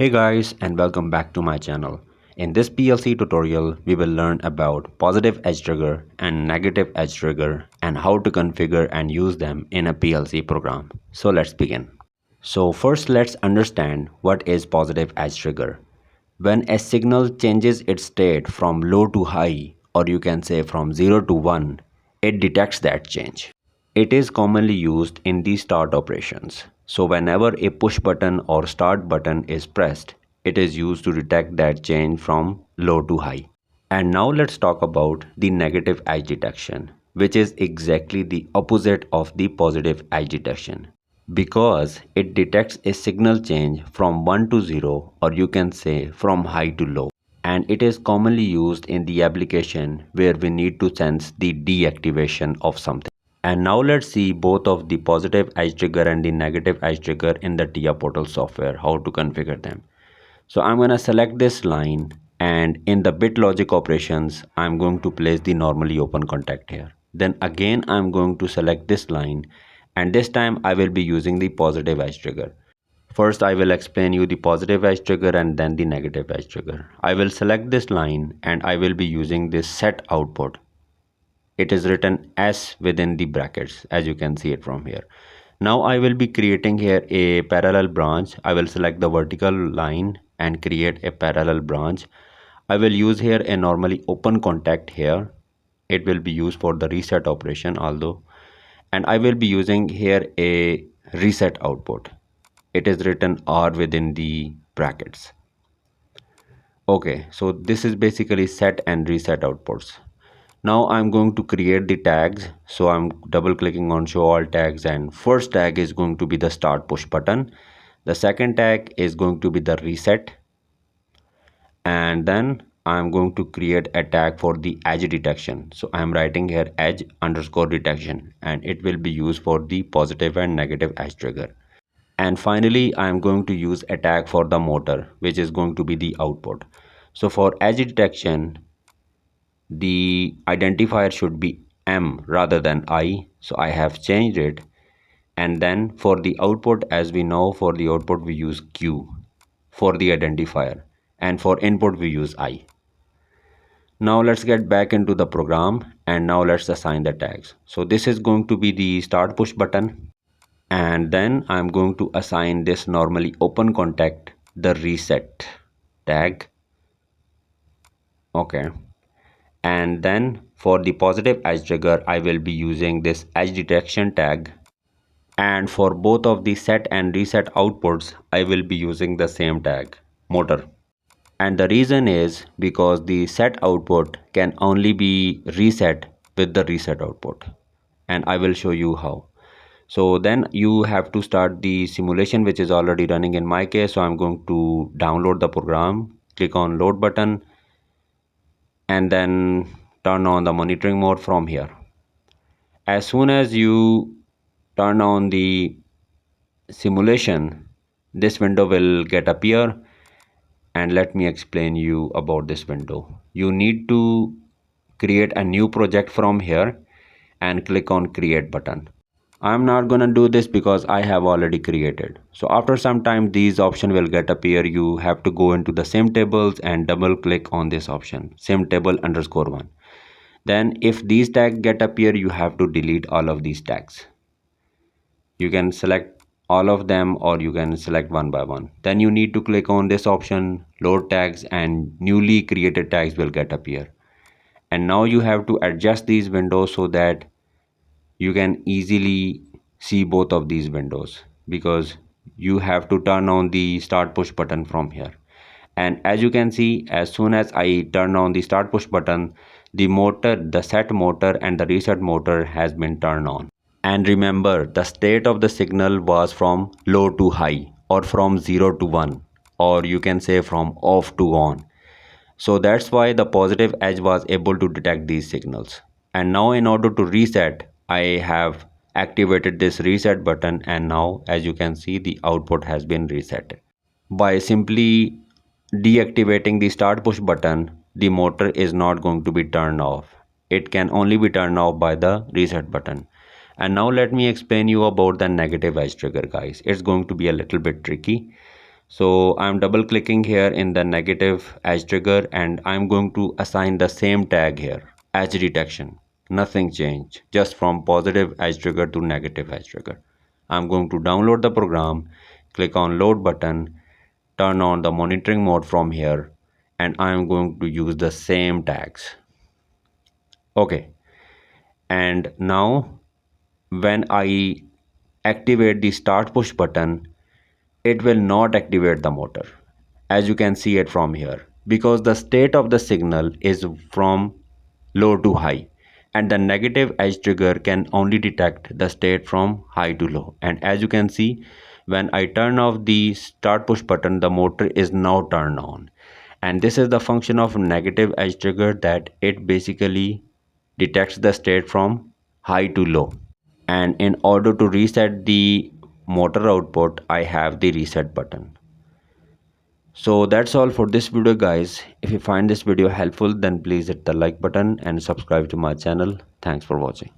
Hey guys, and welcome back to my channel. In this PLC tutorial, we will learn about positive edge trigger and negative edge trigger and how to configure and use them in a PLC program. So let's begin. So first let's understand what is positive edge trigger. When a signal changes its state from low to high, or you can say from 0 to 1, it detects that change. It is commonly used in the start operations. So whenever a push button or start button is pressed, it is used to detect that change from low to high. And now let's talk about the negative edge detection, which is exactly the opposite of the positive edge detection, because it detects a signal change from 1 to 0, or you can say from high to low, and it is commonly used in the application where we need to sense the deactivation of something. And now let's see both of the positive edge trigger and the negative edge trigger in the TIA portal software, how to configure them. So I'm going to select this line, and in the bit logic operations I'm going to place the normally open contact here. Then again I'm going to select this line, and this time I will be using the positive edge trigger. First I will explain you the positive edge trigger and then the negative edge trigger. I will select this line and I will be using this set output. It is written S within the brackets, as you can see it from here. Now I will be creating here a parallel branch. I will select the vertical line and create a parallel branch. I will use here a normally open contact here. It will be used for the reset operation although. And I will be using here a reset output. It is written R within the brackets. Okay, so this is basically set and reset outputs. Now I'm going to create the tags. So I'm double clicking on show all tags, and first tag is going to be the start push button. The second tag is going to be the reset, and then I'm going to create a tag for the edge detection. So I'm writing here edge underscore detection, and it will be used for the positive and negative edge trigger. And finally I'm going to use a tag for the motor, which is going to be the output. So for edge detection, the identifier should be M rather than I, so I have changed it. And then for the output, as we know, for the output we use Q for the identifier, and for input we use I. Now let's get back into the program, and now let's assign the tags. So this is going to be the start push button, and then I'm going to assign this normally open contact the reset tag. Okay, and then for the positive edge trigger I will be using this edge detection tag, and for both of the set and reset outputs I will be using the same tag, motor. And the reason is because the set output can only be reset with the reset output, and I will show you how. So then you have to start the simulation, which is already running in my case. So I'm going to download the program, click on load button, and then turn on the monitoring mode from here. As soon as you turn on the simulation, this window will get appear, and let me explain you about this window. You need to create a new project from here and click on create button. I'm not gonna do this because I have already created. So after some time these option will get appear. You have to go into the same tables and double click on this option, same table underscore one. Then if these tags get appear, you have to delete all of these tags. You can select all of them or you can select one by one. Then you need to click on this option, load tags, and newly created tags will get appear. And now you have to adjust these windows so that you can easily see both of these windows, because you have to turn on the start push button from here. And as you can see, as soon as I turn on the start push button, the motor, the set motor and the reset motor has been turned on. And remember, the state of the signal was from low to high, or from 0 to 1, or you can say from off to on. So that's why the positive edge was able to detect these signals. And now in order to reset, I have activated this reset button, and now as you can see the output has been reset. By simply deactivating the start push button, the motor is not going to be turned off. It can only be turned off by the reset button. And now let me explain you about the negative edge trigger, guys. It's going to be a little bit tricky. So I'm double clicking here in the negative edge trigger and I'm going to assign the same tag here, edge detection. Nothing changed, just from positive edge trigger to negative edge trigger. I'm going to download the program, click on load button, turn on the monitoring mode from here, and I'm going to use the same tags. Okay, and now when I activate the start push button, it will not activate the motor, as you can see it from here, because the state of the signal is from low to high, and the negative edge trigger can only detect the state from high to low. And as you can see, when I turn off the start push button, the motor is now turned on. And this is the function of negative edge trigger, that it basically detects the state from high to low. And in order to reset the motor output, I have the reset button. So that's all for this video, guys. If you find this video helpful, then please hit the like button and subscribe to my channel. Thanks for watching.